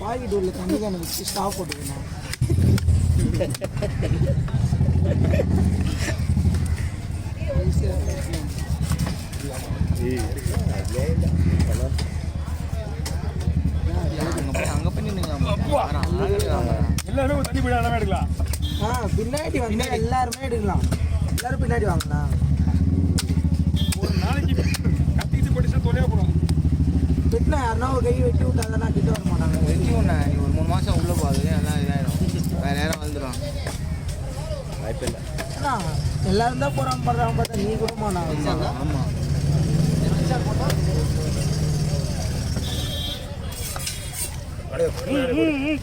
Packet உள்ள தண்ணி கேனை வச்சு ஸ்டாப் போட்டுக்கணும். அங்கே போய் எல்லாரும் தண்ணி போய் எல்லாமே எடுக்கலாம். பின்னாடி வந்து எல்லாருமே எடுக்கலாம். எல்லாரும் பின்னாடி வாங்கலாம். ஒரு நாளைக்கு கத்திட்டு போட்டுச்சா தொலையா போடும். வெட்டினா யாருன்னா ஒரு கை வெட்டி விட்டாங்கன்னா கிட்ட வர மாட்டாங்க. வெட்டி ஒன்று நீ ஒரு 3 மாதம் உள்ளே போகுது எல்லாம் இதாயிடும். வேறு நேரம் வந்துடும். வாய்ப்பு இல்லை. எல்லாரும் தான் போகிறாங்க பண்ணுறாங்க பார்த்தா நீ கூட மாட்டாங்க. ஆமாம்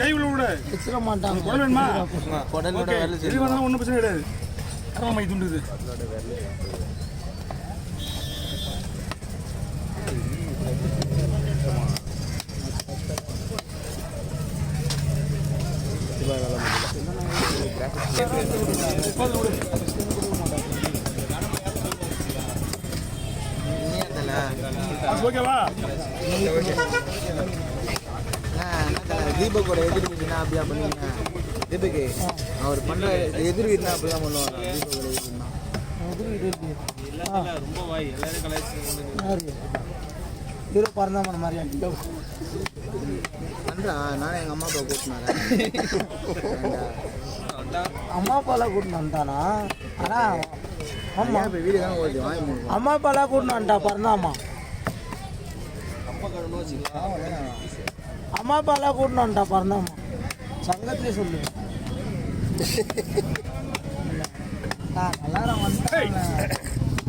கை உள்ள விட வச்சிட மாட்டாங்க. குடல் வேணுமா? குடலோட வேலை சரி வந்தாலும் ஒன்றும் பிரச்சனை கிடையாது. அரமா மை துண்டுது. ஓகேவா? தீபக்கோட எதிர் வீட்டுனா அப்படியா பண்ணுவீங்க? தீபக்கு அவர் பண்ணுற எதிர் வீட்டுனா அப்படி தான் பண்ணுவாங்க. தீபக்கோட ரொம்ப வாய் எல்லாரும் கலாய்ச்சி ஹீரோ பறந்தாம மாதிரி பண்ணுறான். நானும் எங்கள் அம்மா அப்பா கூட்டினாங்க. அம்மா அப்பாலாம் கூட்டின்னு வந்துட்டானா? ஆனால் அம்மா இப்போ வீடு தான் ஓடுது. வாங்கி அம்மா அப்பாலாம் கூட்டின்னு வந்துட்டா பறந்தாமா? அம்மா அப்பாலாம் கூட்டின்னு வந்துட்டா பறந்தாமா? சங்கத்திலே சொல்லு. எல்லாரும் வந்துட்டாங்க.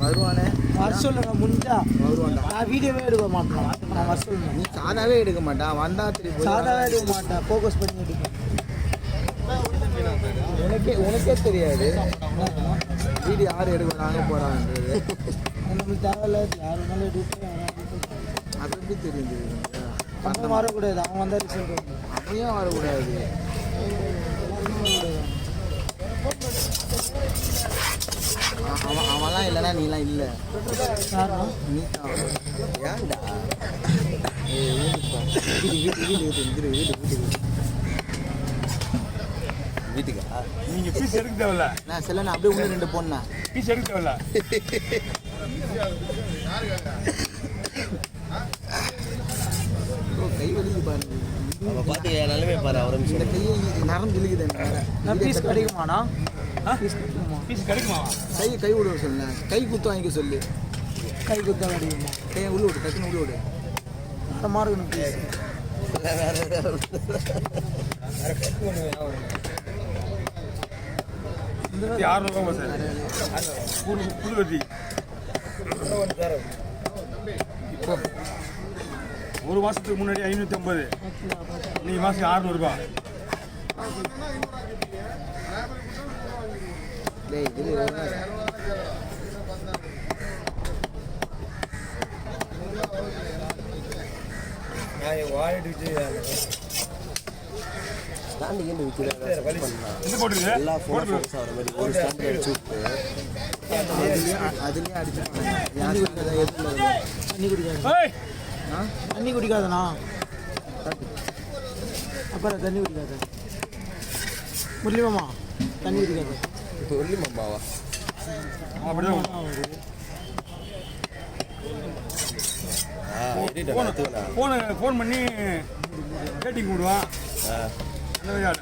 வருவானே வர சொல்லுங்க முடிஞ்சா. வருவான்டா. நான் வீடியோவே எடுக்க மாட்டேன். நான் வர சொல்லுங்க. நீ சாதாவே எடுக்க மாட்டான். வந்தா திருப்பி சாதாவே எடுக்க மாட்டேன். ஃபோக்கஸ் பண்ணி எடுப்பேன். உனக்கே தெரியாது வீடியோ யார் எடுக்கிறாங்க போகிறான்றது. நம்மளுக்கு தேவையில்ல. யார் வேணாலும் எடுத்து அது எப்படி தெரியுது? அவன் வரக்கூடாது. அவன் வந்தால் ரிசல்ட் வந்து அப்படியும் வரக்கூடாது. அவன்லாம் இல்லைன்னா நீலாம் இல்லை. நீ தான் ஏன்டா வீட்டுக்கா? நீங்க பீஸ் எடுக்க தேவையில்ல. நான் செல்ல அப்படியே ஒன்று 2 போனா பீஸ் எடுக்க தேவையில்ல. கை வலிக்கு பாருங்க. பார்த்து நிலைமை பாரு. அவர் இந்த கையை நரம்பு இழுக்குது. நான் பீஸ் கிடைக்குமாண்ணா? பீஸ் கிடைக்குமா? கை விட சொல்லு. கை குத்து வாங்கிக்க சொல்லு. கை குத்தா கிடைக்குமா? கையை உள்ள விடு. டக்குன்னு உள்ள விடு. சுத்தமாக இருக்கணும் பீஸ். இந்த 600 சார். புது வெட்டி. இப்போ ஒரு மாதத்துக்கு முன்னாடி 550. இன்னைக்கு மாதத்துக்கு 600 ரூபாய். டேய் இது ஸ்டாண்டிங் விற்கிறாங்க. இது போட்டுருக்கு. எல்லா ஃபோன் ஃபோன்ஸ் ஆகிற மாதிரி ஒரு ஸ்டாண்டில் அடிச்சு விட்டு அதுலேயே அடிச்சு தண்ணி குடிக்காது. ஏய் தண்ணி குடிக்காதுண்ணா. அப்புறம் தண்ணி குடிக்காது. முரளிமாமா தண்ணி குடிக்காது. சொல்லி மாமாவா அப்படிதான் ஃபோன் பண்ணி கேட்டிங் விடுவான். அந்த மாதிரி ஆடு.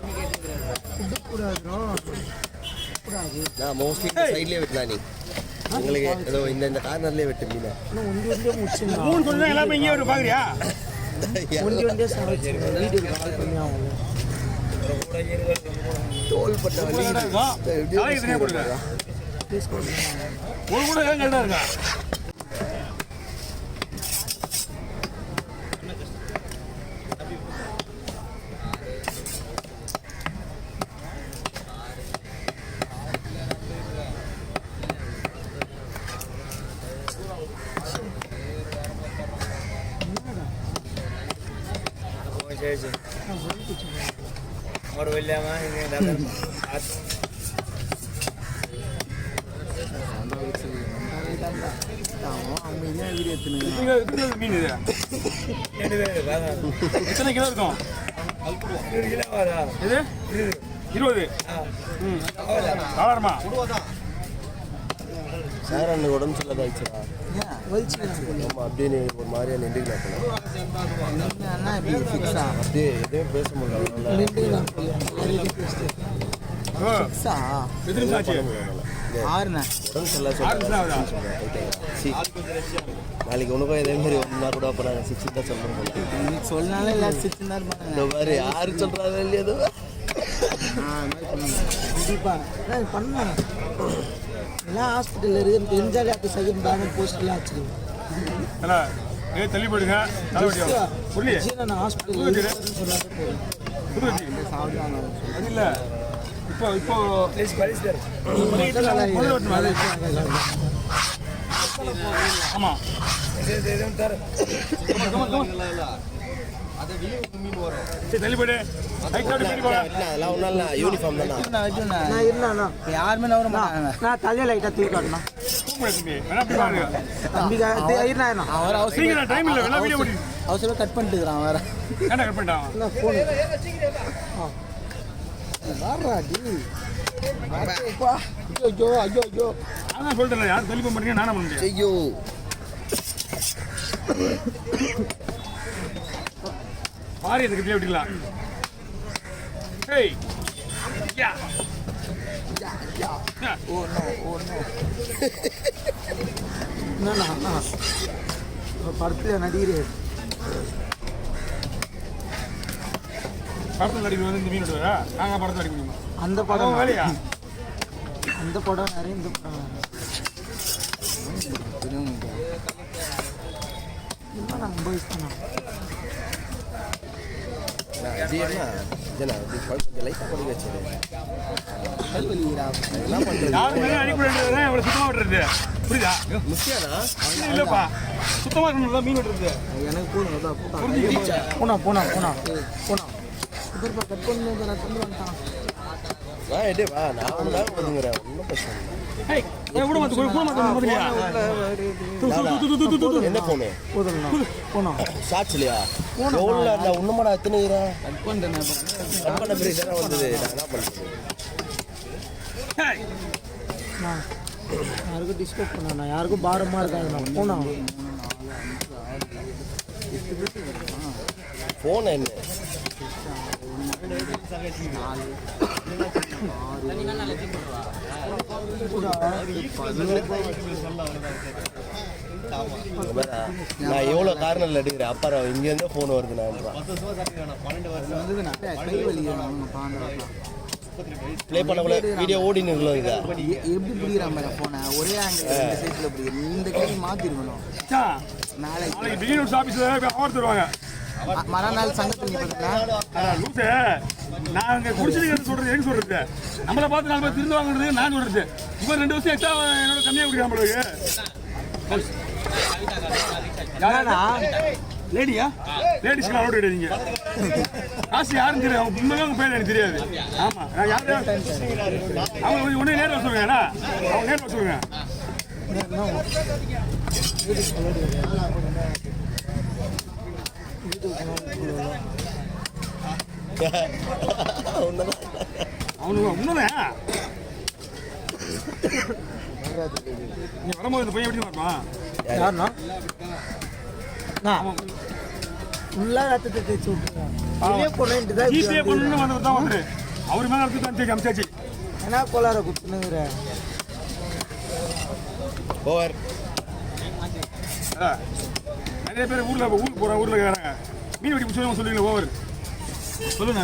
நான் மோஸ்ட்லி இந்த சைட்லேயே வெட்டலாம். நீ உங்களுக்கு ஏதோ இந்த கார்னர்லேயே வெட்டு மீனை. இன்னும் ஒண்டி ஒண்டியே முடிச்சுங்க. 3 சொல்லி எல்லாமே இங்கே ஒரு பார்க்குறியா? ஒண்டி ஒண்டியே சமைச்சு வீட்டுக்கு கால் பண்ணி ஆகும். தோல் பட்ட வலி நாளைக்கு தனியாக கொடுங்க. ஒரு கூட ஏன் கரெக்டாக இருக்கா? और बोलियामा ini datang அவங்க இது எத்தனை மீன் இது? எத்தனை கிலோ இருக்கும்? இது 20. சாதாரணமா சார் அண்ணன் உடம்பு சரியில்லாதாச்சுடா. ஆமா அப்படின்னு ஒரு மாதிரியா நின்றுக்கலாம் அப்படியே எதுவும் பேச முடியல. எத்தனை நிமிஷம் ஆச்சு? உடம்பு சரியில்லை. நாளைக்கு உனக்கும் இதே மாதிரி ஒன்றா கூட அப்போ நாங்கள் 6 தான் சொல்கிறோம். சொன்னாலே எல்லாரும் 6 தான் இருப்பாங்க. இந்த மாதிரி யாரு சொல்கிறாங்க இல்லையா அது கண்டிப்பாக பண்ணலாம். எல்லாம் ஹாஸ்பிட்டலில் இருக்குது தெரிஞ்சாலே அப்படி செகண்ட் பேனல் போஸ்ட்லாம் வச்சுருக்கேன். தள்ளி போயிடுங்க. நான் ஹாஸ்பிட்டல் சொன்னாலே போதும். அது இல்லை இப்போ ஆமாம் தள்ளி போயிடு. அதெல்லாம் ஒன்றும் இல்லை, யூனிஃபார்ம் தானே. நான் இருந்தாண்ணா யாருமே நவர மாட்டாங்க. நான் தலையை லைட்டாக தூக்கி காட்டணும். அவசரம் கட் பண்ணிட்டு இருக்கிறான் வேற. கட் பண்ணிட்டான் ஃபோன் ஐயோ ஐயோ ஐயோ அதான் சொல்லிட்டேன். யாரும் தள்ளி போக மாட்டீங்க, நானும் பண்ண முடியும். ஐயோ பாரி அதுக்கு இப்படியே விட்டுக்கலாம். ஏய் யா ஓ நோ ஓ நோ என்னண்ணா படத்தில் நடிகர் படத்தில் நடிகர் வந்து இந்த மீன் விடுவாரா? நாங்கள் படத்தில் நடிக்க முடியுமா? அந்த படம் வேலையா? அந்த படம் நிறைய இந்த படம் நம்ம போய் கொஞ்சம் லைட்டாக பண்ணி வச்சது யாருமே அடிக்கூடாது. எவ்வளோ சுத்தமாக விட்டுறது புரியுதா? முக்கியம்னா இல்லைப்பா, சுத்தமாக இருக்கணும் மீன் விட்டுறது. எனக்கு போதும். போனா போனா போனா போனா கட் பண்ணி வந்துட்டான். வா நான் ஒன்றாக ஒதுங்குறேன். ஒன்றும் பிரச்சனை என்ன போனு போனா ஷார்ட்ஸ் இல்லையா? எவ்வளோ அந்த ஒன்றுமாடா எத்தனை கட் பண்ண பிறகு தானே வந்தது. நான் என்ன பண்ணுறது? யாருக்கும் டிஸ்கஸ் பண்ணா, யாருக்கும் பாரமாக இருக்காது. நான் போனா ஃபோன் என்ன நான் எவ்வளோ காரணம் எடுக்கிறேன். அப்புறம் இங்கேருந்து ஃபோன் வருது. ப்ளே பண்ண வீடியோ ஓடின்னு இருக்கல. எப்படி பிடிக்கிறான் மேலே ஃபோனை ஒரே ஆங்கிள் சைட்டில் பிடிக்கிறேன். இந்த கேள்வி மாற்றிருக்கணும். நாளைக்கு பிகினர்ஸ் ஆஃபீஸில் ஆஃபர் தருவாங்க. மறுநாள் சங்கத்தில் லூசு நான் இங்கே குடிச்சிருக்கிறது சொல்கிறது எங்கே சொல்கிறது? நம்மளை பார்த்து 4 பேர் திருந்து வாங்குறது நான் சொல்கிறது. இப்போ 2 வருஷம் எக்ஸ்ட்ரா என்னோட கம்மியாக குடிக்கிறேன் நம்மளுக்கு. யாரா லேடியா? லேடிஸ்க்கு அலோட் கிடையாதுங்க. காசு யாரும் தெரியாது. அவங்க உண்மையாக அவங்க பேர் எனக்கு தெரியாது. ஆமாம் நான் யாரும் அவங்க ஒன்றே நேரில் சொல்லுங்கண்ணா. அவங்க நேரில் சொல்லுங்க. அவனுக்கு உண்மைதான். நீ வரும்போது இந்த பையன் எப்படி வருமா? யாருண்ணா? ஃபுல்லாக ரத்தத்தை தேய்ச்சி விட்டுருக்கேன். ஜிபே பண்ணணும்னு வந்தவர் தான் வந்து அவர் மேலே ரத்தத்தை அனுப்பிச்சு அமிச்சாச்சு. ஏன்னா கோளார குத்துனுங்கிற ஓவர். நிறைய பேர் ஊருக்கு போகிறேன். ஊரில் மீன் வெட்டி பிடிச்சவங்க சொல்லுவீங்களா? ஓவர் சொல்லுங்க.